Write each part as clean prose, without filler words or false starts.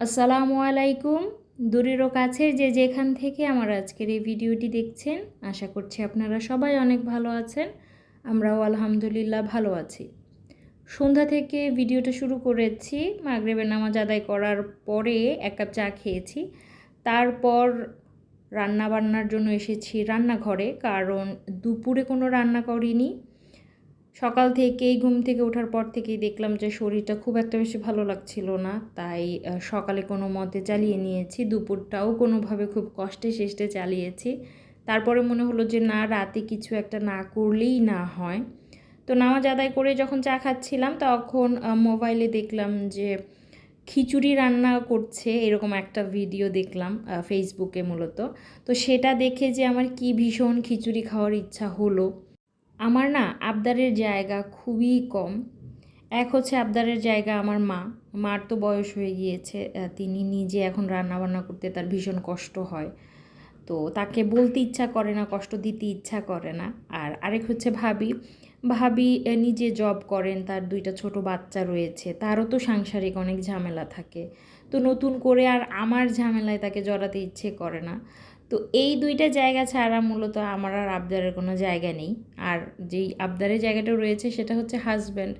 আসসালামু আলাইকুম। দূরের ও কাছের যে যেখান থেকে আমার আজকের এই ভিডিওটি দেখছেন, আশা করছি আপনারা সবাই অনেক ভালো আছেন। আমরাও আলহামদুলিল্লাহ ভালো আছি। সন্ধ্যা থেকে ভিডিওটা শুরু করেছি। মাগরিবের নামাজ আদায় করার পরে এক কাপ চা খেয়েছি। তারপর রান্না বান্নার জন্য এসেছি রান্নাঘরে, কারণ দুপুরে কোনো রান্না করিনি। সকাল থেকেই ঘুম থেকে ওঠার পর থেকেই দেখলাম যে শরীরটা খুব একটা বেশি ভালো লাগছিল না, তাই সকালে কোনো মতে চালিয়ে নিয়েছি। দুপুরটাও কোনোভাবে খুব কষ্টে শেষে চালিয়েছি। তারপরে মনে হলো যে না, রাতে কিছু একটা না করলেই না হয়। তো নামাজ আদায় করে যখন চা খাচ্ছিলাম তখন মোবাইলে দেখলাম যে খিচুড়ি রান্না করছে, এরকম একটা ভিডিও দেখলাম ফেসবুকে মূলত। তো সেটা দেখে যে আমার কি ভীষণ খিচুড়ি খাওয়ার ইচ্ছা হলো। আমার না আবদারের জায়গা খুবই কম। এক হচ্ছে আবদারের জায়গা আমার মার তো বয়স হয়ে গিয়েছে, তিনি নিজে এখন রান্নাবান্না করতে তার ভীষণ কষ্ট হয়। তো তাকে বলতে ইচ্ছা করে না, কষ্ট দিতে ইচ্ছা করে না। আর আরেক হচ্ছে ভাবি। ভাবি নিজে জব করেন, তার দুইটা ছোট বাচ্চা রয়েছে, তারও তো সাংসারিক অনেক ঝামেলা থাকে। তো নতুন করে আর আমার ঝামেলায় তাকে জড়াতে ইচ্ছে করে না। তো এই দুইটা জায়গা ছাড়া মূলত আমার আর আবদারের কোনো জায়গা নেই। আর যেই আবদারের জায়গাটা রয়েছে সেটা হচ্ছে হাজব্যান্ড।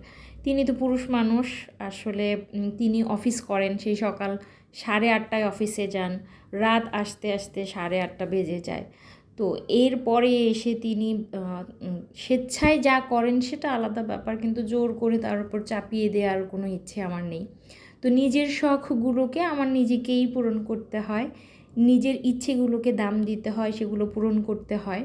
তিনি তো পুরুষ মানুষ, আসলে তিনি অফিস করেন, সেই সকাল 8:30টায় অফিসে যান, রাত আসতে আসতে 8:30 বেজে যায়। তো এরপরে এসে তিনি স্বেচ্ছায় যা করেন সেটা আলাদা ব্যাপার, কিন্তু জোর করে তার উপর চাপিয়ে দেওয়ার কোনো ইচ্ছে আমার নেই। তো নিজের শখগুলোকে আমার নিজেকেই পূরণ করতে হয়, নিজের ইচ্ছেগুলোকে দাম দিতে হয়, সেগুলো পূরণ করতে হয়।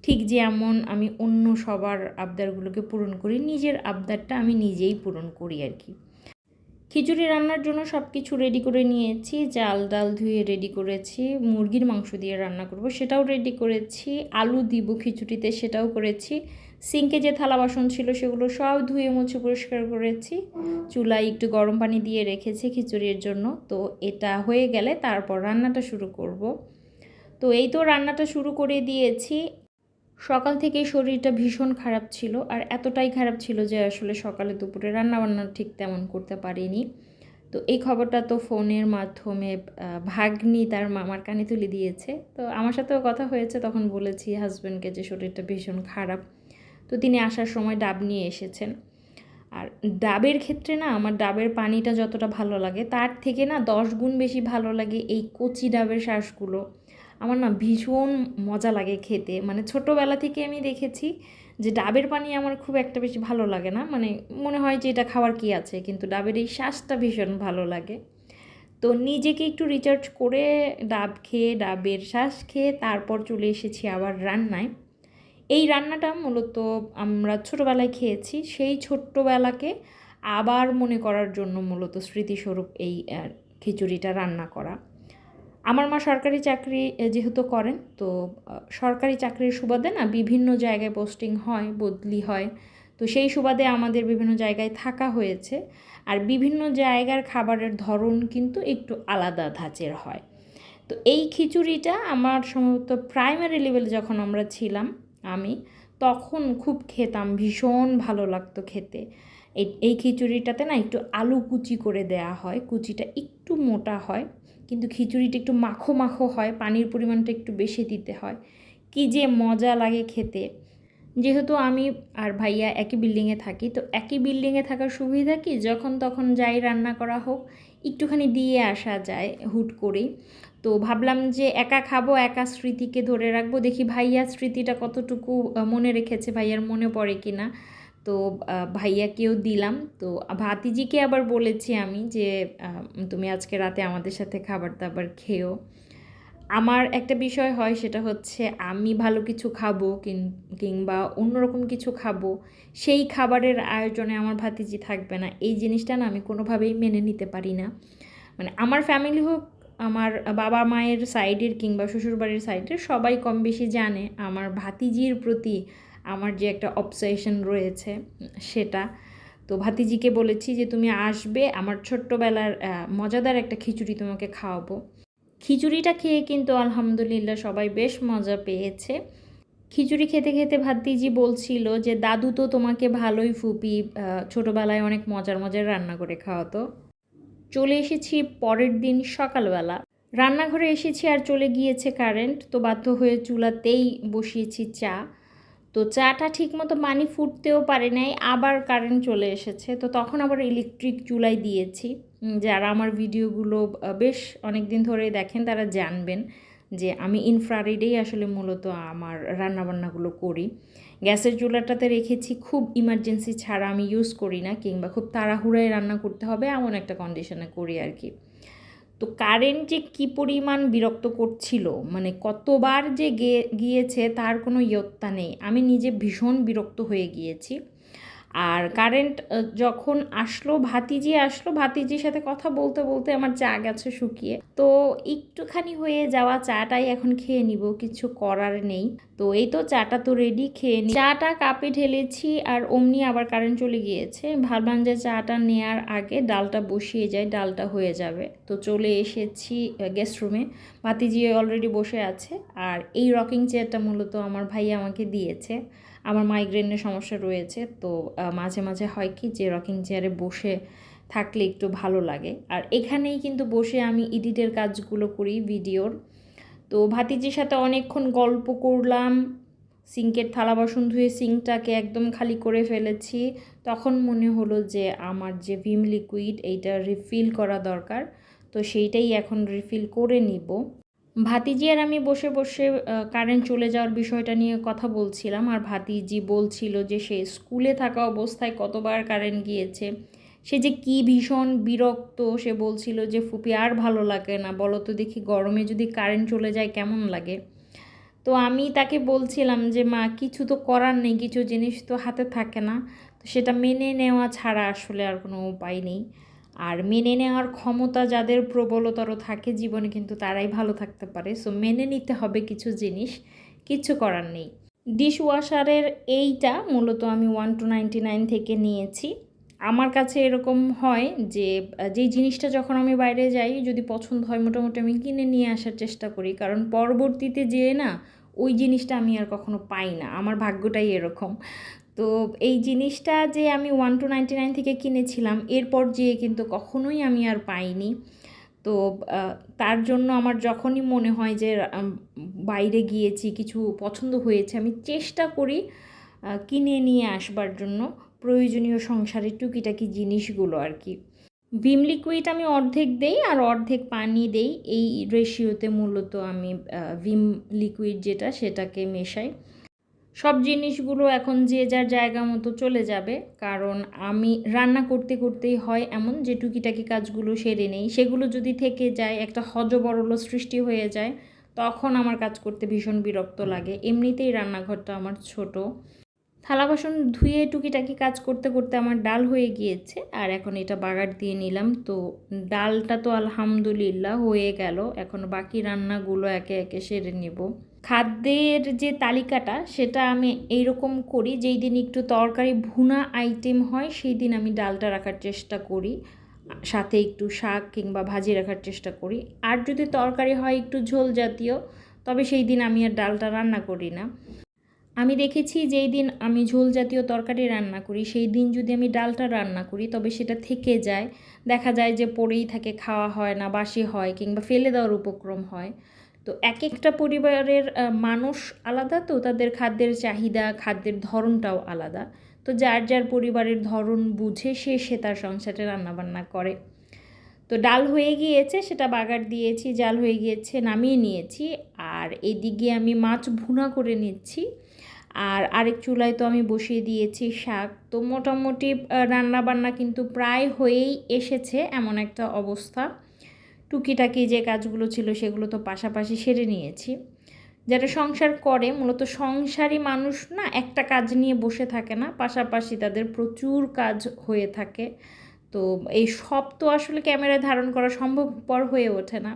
ঠিক যেমন আমি অন্য সবার আবদারগুলোকে পূরণ করি, নিজের আবদারটা আমি নিজেই পূরণ করি আর কি। খিচুড়ি রান্নার জন্য সব কিছু রেডি করে নিয়েছি। চাল ডাল ধুয়ে রেডি করেছি। মুরগির মাংস দিয়ে রান্না করব সেটাও রেডি করেছি। আলু দিব খিচুড়িতে সেটাও করেছি। সিঙ্কে যে থালা বাসন ছিল সেগুলো সব ধুয়ে মুছে পরিষ্কার করেছি। চুলায় একটু গরম পানি দিয়ে রেখেছি খিচুড়ির জন্য। তো এটা হয়ে গেলে তারপর রান্নাটা শুরু করব। তো এই তো রান্নাটা শুরু করে দিয়েছি। সকাল থেকেই শরীরটা ভীষণ খারাপ ছিল, আর এতটাই খারাপ ছিল যে আসলে সকালে দুপুরে রান্নাবান্না ঠিক তেমন করতে পারিনি। তো এই খবরটা তো ফোনের মাধ্যমে ভাগ্নি তার মামার কানে তুলে দিয়েছে। তো আমার সাথেও কথা হয়েছে, তখন বলেছি হাজব্যান্ডকে যে শরীরটা ভীষণ খারাপ। তো তিনি আসার সময় ডাব নিয়ে এসেছেন। আর ডাবের ক্ষেত্রে না, আমার ডাবের পানিটা যতটা ভালো লাগে তার থেকে না 10 গুণ বেশি ভালো লাগে এই কচি ডাবের শাঁসগুলো। আমার না ভীষণ মজা লাগে খেতে। মানে ছোটোবেলা থেকে আমি দেখেছি যে ডাবের পানি আমার খুব একটা বেশি ভালো লাগে না, মানে মনে হয় যে এটা খাওয়ার কি আছে, কিন্তু ডাবের এই শাঁসটা ভীষণ ভালো লাগে। তো নিজেকে একটু রিচার্জ করে ডাব খেয়ে, ডাবের শাঁস খেয়ে তারপর চলে এসেছি আবার রান্নায়। এই রান্নাটা মূলত আমরা ছোটোবেলায় খেয়েছি, সেই ছোট্টবেলাকে আবার মনে করার জন্য মূলত স্মৃতিস্বরূপ এই খিচুড়িটা রান্না করা। আমার মা সরকারি চাকরি যেহেতু করেন, তো সরকারি চাকরির সুবাদে না বিভিন্ন জায়গায় পোস্টিং হয়, বদলি হয়। তো সেই সুবাদে আমাদের বিভিন্ন জায়গায় থাকা হয়েছে। আর বিভিন্ন জায়গার খাবারের ধরন কিন্তু একটু আলাদা ধাঁচের হয়। তো এই খিচুড়িটা আমার সম্ভবত প্রাইমারি লেভেলে যখন আমরা ছিলাম, আমি তখন খুব খেতাম, ভীষণ ভালো লাগতো খেতে। এই খিচুড়িটাতে না একটু আলু কুচি করে দেয়া হয়, কুচিটা একটু মোটা হয়, কিন্তু খিচুড়িটা একটু মাখো মাখো হয়, পানির পরিমাণটা একটু বেশি দিতে হয়। কী যে মজা লাগে খেতে। যেহেতু আমি আর ভাইয়া একই বিল্ডিংয়ে থাকি, তো একই বিল্ডিংয়ে থাকার সুবিধা কি, যখন তখন যাই রান্না করা হোক একটুখানি দিয়ে আসা যায় হুট করেই। তো ভাবলাম যে একা খাবো, একা স্মৃতিকে ধরে রাখবো, দেখি ভাইয়ার স্মৃতিটা কতটুকু মনে রেখেছে, ভাইয়ার মনে পড়ে কি না। তো ভাইয়াকেও দিলাম। তো ভাতিজিকে আবার বলেছি আমি যে তুমি আজকে রাতে আমাদের সাথে খাবার দাবার খেও। আমার একটা বিষয় হয়, সেটা হচ্ছে আমি ভালো কিছু খাবো কিংবা অন্যরকম কিছু খাবো, সেই খাবারের আয়োজনে আমার ভাতিজি থাকবে না, এই জিনিসটা না আমি কোনোভাবেই মেনে নিতে পারি না। মানে আমার ফ্যামিলি হোক, আমার বাবা মায়ের সাইডের কিংবা শ্বশুরবাড়ির সাইডের সবাই কম বেশি জানে আমার ভাতিজির প্রতি আমার যে একটা অবসেশন রয়েছে সেটা। তো ভাতিজিকে বলেছি যে তুমি আসবে, আমার ছোট্টবেলার মজাদার একটা খিচুড়ি তোমাকে খাওয়াবো। খিচুড়িটা খেয়ে কিন্তু আলহামদুলিল্লাহ সবাই বেশ মজা পেয়েছে। খিচুড়ি খেতে খেতে ভাতিজি বলছিল যে দাদু তো তোমাকে ভালোই ফুপি ছোটোবেলায় অনেক মজার মজার রান্না করে খাওয়াতো। চলে এসেছি পরের দিন সকালবেলা। রান্নাঘরে এসেছি আর চলে গিয়েছে কারেন্ট, তো বাধ্য হয়ে চুলাতেই বসিয়েছি চা। তো চাটা ঠিকমতো পানি ফুটতেও পারে নাই, আবার কারেন্ট চলে এসেছে। তো তখন আবার ইলেকট্রিক চুলায় দিয়েছি। যারা আমার ভিডিওগুলো বেশ অনেক দিন ধরে দেখেন তারা জানবেন যে আমি ইনফ্রারেডেই আসলে মূলত আমার রান্নাবান্নাগুলো করি। গ্যাসের চুলাটাতে রেখেছি, খুব ইমার্জেন্সি ছাড়া আমি ইউজ করি না, কিংবা খুব তাড়াহুড়ায় রান্না করতে হবে এমন একটা কন্ডিশনে করি আর কি। তো কারেন্ট যে কী পরিমাণ বিরক্ত করছিল, মানে কতবার যে গিয়েছে তার কোনো ইয়ত্তা নেই। আমি নিজে ভীষণ বিরক্ত হয়ে গিয়েছি। আর কারেন্ট যখন আসলো, ভাতিজির সাথে কথা বলতে বলতে আমার চা গেছে শুকিয়ে। তো একটুখানি হয়ে যাওয়া চাটাই এখন খেয়ে নিব, কিছু করার নেই। তো এই তো চাটা তো রেডি, খেয়ে নি। চাটা কাপে ঢেলেছি আর অমনি আবার কারেন্ট চলে গিয়েছে। ভাবলাম যে চাটা নেওয়ার আগে ডালটা বসিয়ে যায়, ডালটা হয়ে যাবে। তো চলে এসেছি গেস্ট রুমে। ভাতিজি অলরেডি বসে আছে। আর এই রকিং চেয়ারটা মূলত আমার ভাই আমাকে দিয়েছে। আমার মাইগ্রেনের সমস্যা রয়েছে, তো মাঝে মাঝে হয় কি যে রকিং চেয়ারে বসে থাকলে একটু ভালো লাগে। আর এখানেই কিন্তু বসে আমি এডিটের কাজগুলো করি ভিডিওর। তো ভাতিজির সাথে অনেকক্ষণ গল্প করলাম। সিঙ্কের থালা বাসন ধুয়ে সিঙ্কটাকে একদম খালি করে ফেলেছি। তখন মনে হলো যে আমার যে ভিম লিকুইড এইটা রিফিল করা দরকার, তো সেইটাই এখন রিফিল করে নিব। ভাতিজি আর আমি বসে বসে কারেন্ট চলে যাওয়ার বিষয়টা নিয়ে কথা বলছিলাম। আর ভাতিজি বলছিল যে সে স্কুলে থাকা অবস্থায় কতবার কারেন্ট গিয়েছে, সে যে কি ভীষণ বিরক্ত। সে বলছিল যে ফুপি আর ভালো লাগে না, বলো তো দেখি গরমে যদি কারেন্ট চলে যায় কেমন লাগে। তো আমি তাকে বলছিলাম যে মা, কিছু তো করার নেই, কিছু জিনিস তো হাতে থাকে না, তো সেটা মেনে নেওয়া ছাড়া আসলে আর কোনো উপায় নেই। আর মেনে নেওয়ার ক্ষমতা যাদের প্রবলতর থাকে জীবনে, কিন্তু তারাই ভালো থাকতে পারে। সো মেনে নিতে হবে কিছু জিনিস, কিচ্ছু করার নেই। ডিশ ওয়াশারের এইটা মূলত আমি 1-99 থেকে নিয়েছি। আমার কাছে এরকম হয় যে যেই জিনিসটা যখন আমি বাইরে যাই যদি পছন্দ হয় মোটামুটি আমি কিনে নিয়ে আসার চেষ্টা করি, কারণ পরবর্তীতে যেয়ে না ওই জিনিসটা আমি আর কখনো পাই না। আমার ভাগ্যটাই এরকম। তো এই জিনিসটা যে আমি 1-99 থেকে কিনেছিলাম, এরপর যেয়ে কিন্তু কখনোই আমি আর পাইনি। তো তার জন্য আমার যখনই মনে হয় যে বাইরে গিয়েছি কিছু পছন্দ হয়েছে, আমি চেষ্টা করি কিনে নিয়ে আসবার জন্য প্রয়োজনীয় সংসারের টুকিটাকি জিনিসগুলো আর কি। ভিম লিকুইড আমি অর্ধেক দেই আর অর্ধেক পানি দেই, এই রেশিওতে মূলত আমি ভিম লিকুইড যেটা সেটাকে মেশাই। সব জিনিসগুলো এখন যে যার জায়গা মতো চলে যাবে, কারণ আমি রান্না করতে করতেই হয় এমন যে টুকিটাকি কাজগুলো সেরে নেই। সেগুলো যদি থেকে যায়, একটা হযবরল সৃষ্টি হয়ে যায়, তখন আমার কাজ করতে ভীষণ বিরক্ত লাগে। এমনিতেই রান্নাঘরটা আমার ছোট। থালা বাসন ধুয়ে টুকিটাকি কাজ করতে করতে আমার ডাল হয়ে গিয়েছে, আর এখন এটা বাগার দিয়ে নিলাম। তো ডালটা তো আলহামদুলিল্লাহ হয়ে গেল, এখন বাকি রান্নাগুলো একে একে সেরে নেব। খাদ্যের যে তালিকাটা সেটা আমি এইরকম করি, যেই দিন একটু তরকারি ভুনা আইটেম হয় সেই দিন আমি ডালটা রাখার চেষ্টা করি, সাথে একটু শাক কিংবা ভাজি রাখার চেষ্টা করি। আর যদি তরকারি হয় একটু ঝোল জাতীয়, তবে সেই দিন আমি আর ডালটা রান্না করি না। আমি দেখেছি যেই দিন আমি ঝোল জাতীয় তরকারি রান্না করি সেই দিন যদি আমি ডালটা রান্না করি তবে সেটা থেকে যায়, দেখা যায় যে পড়েই থাকে, খাওয়া হয় না, বাসি হয় কিংবা ফেলে দেওয়ার উপক্রম হয়। তো এক একটা পরিবারের মানুষ আলাদা, তো তাদের খাদ্যের চাহিদা, খাদ্যের ধরনটাও আলাদা। তো যার যার পরিবারের ধরন বুঝে সে তার সংসারে রান্নাবান্না করে। তো ডাল হয়ে গিয়েছে, সেটা বাগার দিয়েছি, জাল হয়ে গিয়েছে, নামিয়ে নিয়েছি। আর এদিকে আমি মাছ ভুনা করে নিচ্ছি। আর আরেক চুলায় তো আমি বসিয়ে দিয়েছি শাক। তো মোটামুটি রান্নাবান্না কিন্তু প্রায় হয়েই এসেছে এমন একটা অবস্থা। টুকিটাকি যে কাজগুলো ছিল সেগুলো তো পাশাপাশি সেরে নিয়েছি। যারা সংসার করে মূলত সংসারী মানুষ না একটা কাজ নিয়ে বসে থাকে না, পাশাপাশি তাদের প্রচুর কাজ হয়ে থাকে। তো এই সব তো আসলে ক্যামেরায় ধারণ করা সম্ভবপর হয়ে ওঠে না।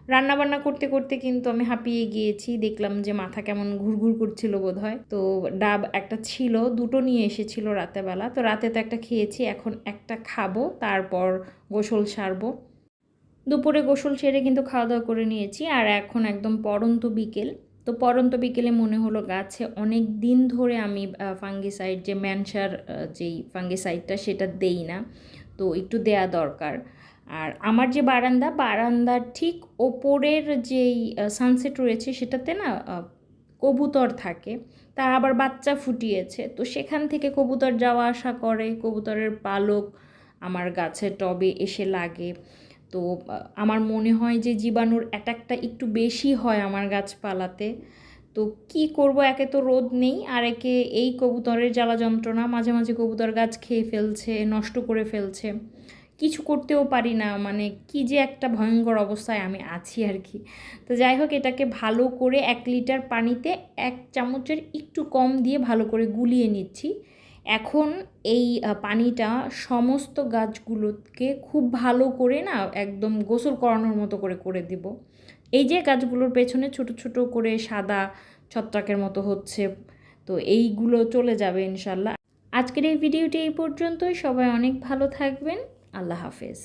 রান্নাবান্না করতে করতে কিন্তু আমি হাঁপিয়ে গিয়েছি, দেখলাম যে মাথা কেমন ঘুরঘুর করছিল বোধহয়। তো ডাব একটা ছিল, দুটো নিয়ে এসেছিল রাতেবেলা, তো রাতে তো একটা খেয়েছি, এখন একটা খাবো, তারপর গোসল সারবো। দুপুরে গোসল সেরে কিন্তু খাওয়া দাওয়া করে নিয়েছি। আর এখন একদম পড়ন্ত বিকেল। তো পড়ন্ত বিকেলে মনে হলো গাছে অনেক দিন ধরে আমি ফাঙ্গিসাইড, যে ম্যানসার যেই ফাঙ্গিসাইডটা সেটা দেই না, তো একটু দেয়া দরকার। আর আমার যে বারান্দার ঠিক ওপরের যেই সানসেট রয়েছে সেটাতে না কবুতর থাকে, তার আবার বাচ্চা ফুটিয়েছে, তো সেখান থেকে কবুতর যাওয়া আসা করে, কবুতরের পালক আমার গাছের টবে এসে লাগে। তো আমার মনে হয় যে জীবাণুর অ্যাটাকটা একটু বেশি হয় আমার গাছপালাতে। তো কি করব, একে তো রোদ নেই, আর একে এই কবুতরের জ্বালা যন্ত্রণা, মাঝে মাঝে কবুতর গাছ খেয়ে ফেলছে, নষ্ট করে ফেলছে, কিছু করতেও পারি না, মানে কি যে একটা ভয়ঙ্কর অবস্থায় আমি আছি আর কি। তো যাই হোক, এটাকে ভালো করে 1 লিটার পানিতে 1 চামচের একটু কম দিয়ে ভালো করে গুলিয়ে নিচ্ছি। এখন এই পানিটা সমস্ত গাছগুলোকে খুব ভালো করে না একদম গোসল করানোর মতো করে করে দেব। এই যে গাছগুলোর পেছনে ছোট ছোট করে সাদা ছত্রাকের মতো হচ্ছে, তো এইগুলো চলে যাবে ইনশাল্লাহ। আজকের এই ভিডিওটি এই পর্যন্তই। সবাই অনেক ভালো থাকবেন। আল্লাহ হাফেজ।